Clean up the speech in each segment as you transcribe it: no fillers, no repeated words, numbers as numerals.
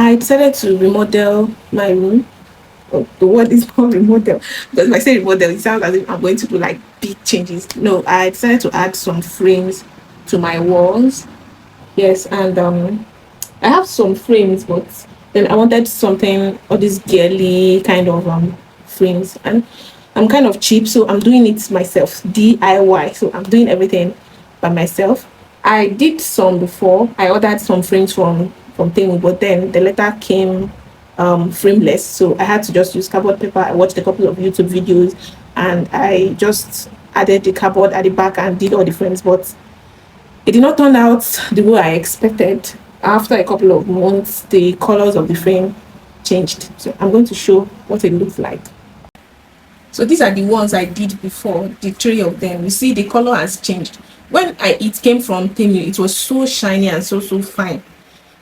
I decided to remodel my room. Oh, the word is not remodel, because if I say remodel, it sounds as if I'm going to do like big changes. No, I decided to add some frames to my walls. Yes, and I have some frames, but then I wanted something, all these girly kind of frames, and I'm kind of cheap, so I'm doing it myself, DIY. So I'm doing everything by myself. I did some before. I ordered some frames from Temu, but then the letter came frameless, so I had to just use cardboard paper. I watched a couple of YouTube videos, and I just added the cardboard at the back and did all the frames, but it did not turn out the way I expected. After a couple of months, the colors of the frame changed. So I'm going to show what it looks like. So these are the ones I did before, the three of them. You see the color has changed. When it came from Temu, it was so shiny and so fine.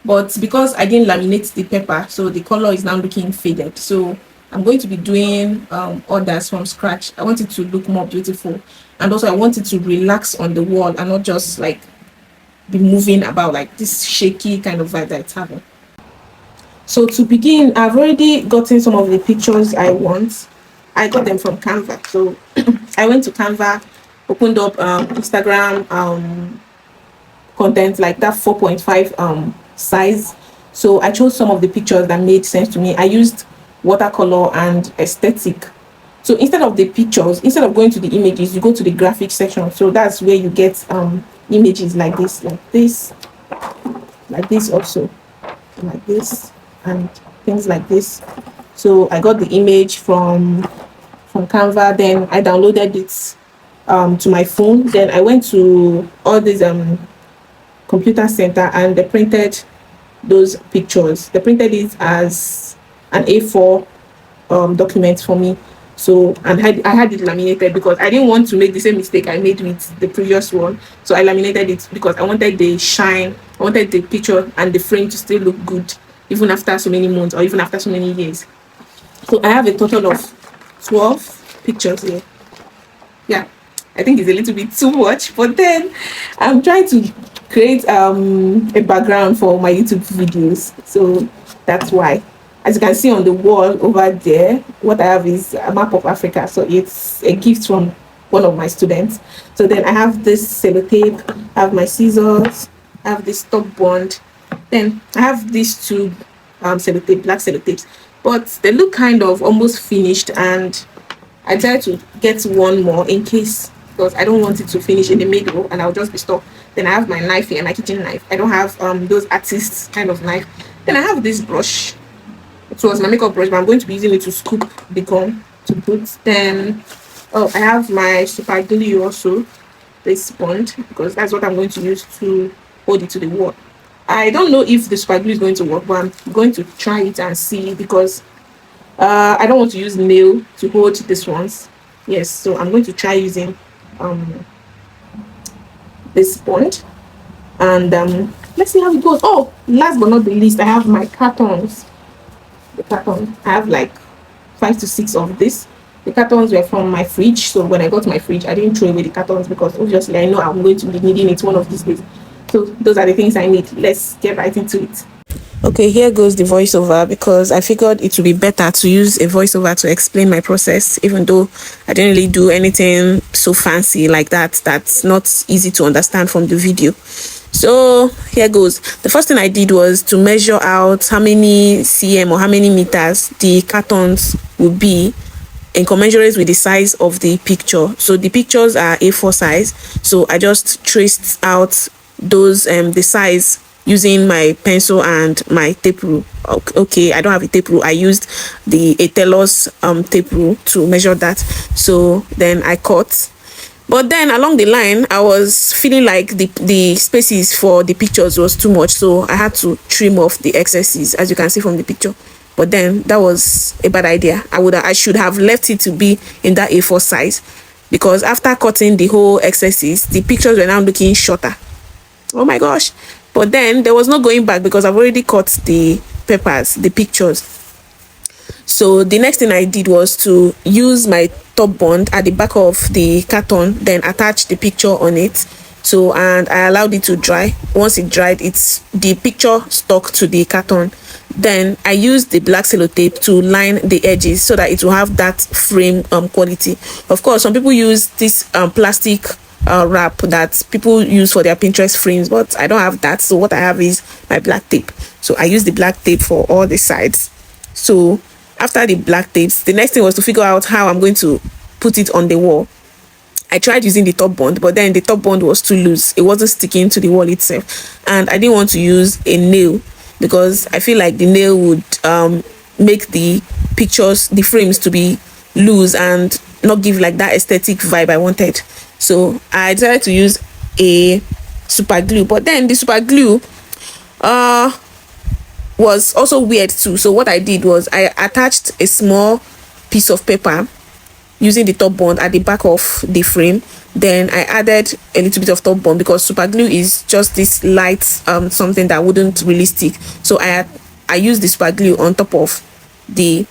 But because I didn't laminate the paper, so the color is now looking faded. So I'm going to be doing others from scratch. I want it to look more beautiful, and also I want it to relax on the wall and not just like be moving about like this shaky kind of vibe that it's having. So to begin, I've already gotten some of the pictures I want. I got them from Canva. So I went to Canva, opened up Instagram content, like that 4.5 size. So I chose some of the pictures that made sense to me. I used watercolor and aesthetic. So instead of the pictures, instead of going to the images, you go to the graphic section. So that's where you get images like this also, like this, and things like this. So I got the image from Canva, then I downloaded it to my phone. Then I went to all these computer center, and they printed those pictures. They printed it as an A4 document for me. So, and I had it laminated because I didn't want to make the same mistake I made with the previous one. So I laminated it because I wanted the shine, I wanted the picture and the frame to still look good even after so many months or even after so many years. So I have a total of 12 pictures here. Yeah, I think it's a little bit too much, but then I'm trying to create a background for my YouTube videos. So that's why. As you can see on the wall over there, what I have is a map of Africa. So it's a gift from one of my students. So then I have this sellotape, I have my scissors, I have this top bond. Then I have these two sellotape, black sellotapes, but they look kind of almost finished, and I decided to get one more in case, because I don't want it to finish in the middle and I'll just be stuck. Then I have my knife here, my kitchen knife. I don't have those artists kind of knife. Then I have this brush. It was my makeup brush, but I'm going to be using it to scoop the gum to put. Then, oh, I have my super glue also, this sponge, because that's what I'm going to use to hold it to the wall. I don't know if the super glue is going to work, but I'm going to try it and see, because I don't want to use nail to hold this ones. Yes, so I'm going to try using this sponge, and let's see how it goes. Oh, last but not the least, I have my cartons. The carton, I have like 5 to 6 of this. The cartons were from my fridge, so when I got my fridge, I didn't throw away the cartons because obviously I know I'm going to be needing it one of these days. So those are the things I need. Let's get right into it. Okay, here goes the voiceover, because I figured it would be better to use a voiceover to explain my process, even though I didn't really do anything so fancy like that. That's not easy to understand from the video. So here goes. The first thing I did was to measure out how many cm or how many meters the cartons would be in commensurate with the size of the picture. So the pictures are A4 size, so I just traced out those the size using my pencil and my tape rule. Okay, I don't have a tape rule. I used the Atelos tape rule to measure that. So then I cut. But then along the line, I was feeling like the spaces for the pictures was too much, so I had to trim off the excesses, as you can see from the picture. But then that was a bad idea. I should have left it to be in that A4 size, because after cutting the whole excesses, the pictures were now looking shorter. Oh my gosh. But then there was no going back, because I've already cut the papers, the pictures. So the next thing I did was to use my top bond at the back of the carton, then attach the picture on it. So, and I allowed it to dry. Once it dried, the picture stuck to the carton. Then I used the black sellotape to line the edges so that it will have that frame quality. Of course, some people use this plastic wrap that people use for their Pinterest frames, but I don't have that. So what I have is my black tape. So I use the black tape for all the sides. So after the black tapes, the next thing was to figure out how I'm going to put it on the wall. I tried using the top bond, but then the top bond was too loose. It wasn't sticking to the wall itself. And I didn't want to use a nail because I feel like the nail would make the pictures, the frames to be loose and not give like that aesthetic vibe I wanted. So I decided to use a super glue. But then the super glue was also weird too. So what I did was I attached a small piece of paper using the top bond at the back of the frame. Then I added a little bit of top bond because super glue is just this light something that wouldn't really stick. So I used the super glue on top of the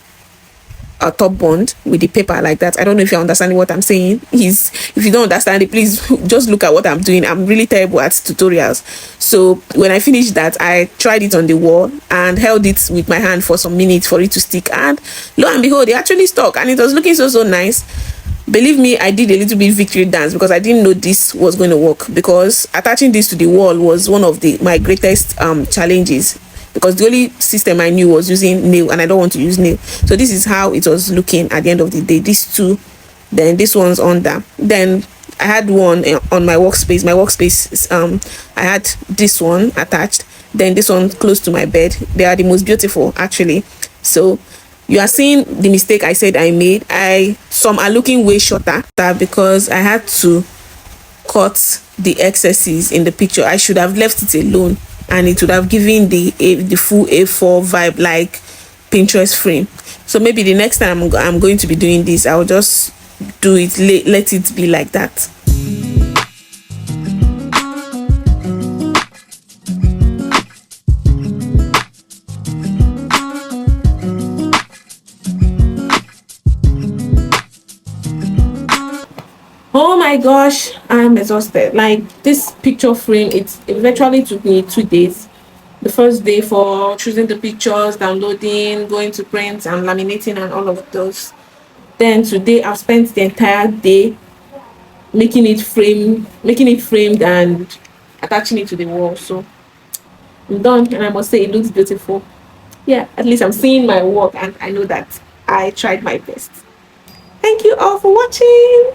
top bond with the paper like that. I don't know if you're understanding what I'm saying. If you don't understand it, please just look at what I'm doing. I'm really terrible at tutorials. So when I finished that, I tried it on the wall and held it with my hand for some minutes for it to stick, and lo and behold, it actually stuck and it was looking so nice. Believe me, I did a little bit victory dance because I didn't know this was going to work, because attaching this to the wall was one of my greatest challenges, because the only system I knew was using nail and I don't want to use nail. So this is how it was looking at the end of the day. These two, then this one's under. Then I had one on my workspace. My workspace, I had this one attached, then this one close to my bed. They are the most beautiful actually. So you are seeing the mistake I said I made. Some are looking way shorter because I had to cut the excesses in the picture. I should have left it alone and it would have given the full A4 vibe like Pinterest frame. So maybe the next time I'm going to be doing this, I'll just do it, let it be like that. Oh my gosh, I'm exhausted. Like, this picture frame, it virtually took me 2 days. The first day for choosing the pictures, downloading, going to print and laminating and all of those. Then today I've spent the entire day making it framed and attaching it to the wall. So I'm done, and I must say it looks beautiful. Yeah, at least I'm seeing my work and I know that I tried my best. Thank you all for watching.